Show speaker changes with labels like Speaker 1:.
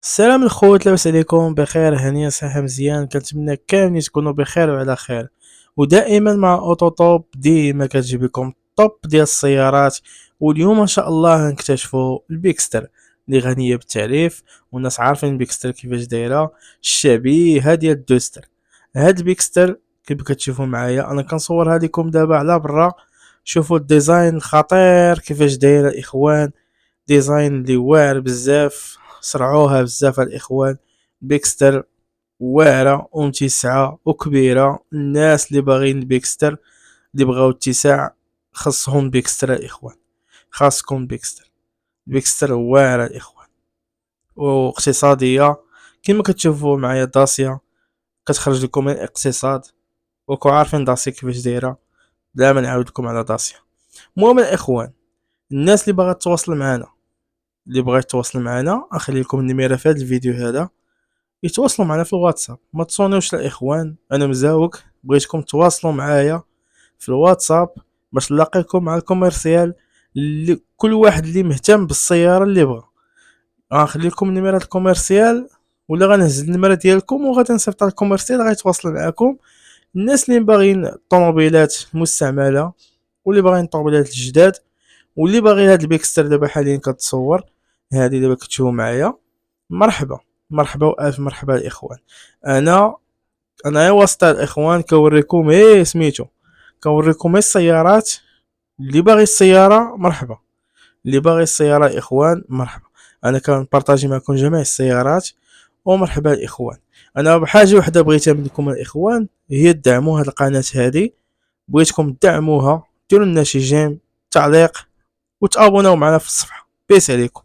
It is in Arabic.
Speaker 1: السلام الخوت، لاباس عليكم؟ بخير، هانية، صحة مزيان. كنتمنى كاملين تكونوا بخير وعلى خير، ودائما مع اوتو توب ديما كتجيب لكم الطوب ديال السيارات. واليوم ان شاء الله غنكتشفوا البيكستر اللي غنية بالتعريف، والناس عارفين البيكستر كيفاش دايره، الشبيهه ديال الدوستر. هاد البيكستر كيف كتشوفوا معايا انا كنصورها لكم دابا على برا. شوفوا الديزاين الخطير كيفاش دايره الاخوان، ديزاين اللي واعر بزاف، صرعوها بزاف الاخوان. بيكستر واعره ومتسعه وكبيره. الناس اللي باغيين البيكستر، اللي بغاو اتساع، خاصهم بيكستر الاخوان، خاصكم بيكستر. بيكستر واعره الاخوان واقتصاديه. كما كتشوفوا معايا داسيا كتخرج لكم من الاقتصاد، وكو عارفين داسيا كيفاش دايره، بلا ما نعاود لكم على داسيا. المهم الاخوان، الناس اللي باغا تواصل معنا، اللي بغا يتواصل معنا اخلي لكم النميره في هذا الفيديو هذا، يتواصلوا معنا في الواتساب. ما تصونيوش الاخوان، انا مزاوق، بغيتكم تواصلوا معايا في الواتساب باش نلاقيكم مع الكوميرسيال اللي كل واحد اللي مهتم بالسياره اللي بغا. غنخلي لكم النميره الكوميرسيال، ولا غنهز النمره ديالكم وغادي نصيفط على الكوميرسيال غيتواصل معكم. الناس اللي باغيين الطوموبيلات المستعمله، واللي باغيين الطوموبيلات الجداد، واللي باغي هاد البيكستر دابا حاليا كتصور، هادي دابا كتشوفوا معايا. مرحبا، مرحبا والف مرحبا الاخوان. انا انا واسطة الاخوان كوريكم سميتو، كوريكم السيارات. اللي باغي السياره مرحبا، اللي باغي السياره الاخوان مرحبا. انا كنبارطاجي معكم جميع السيارات، ومرحبا الاخوان. انا بحاجه وحده بغيتها منكم الاخوان، هي تدعموا هاد القناه هادي. بغيتكم تدعموها، ديروا لنا شي جيم، تعليق، وتابوناو معنا في الصفحه. بيس عليكم.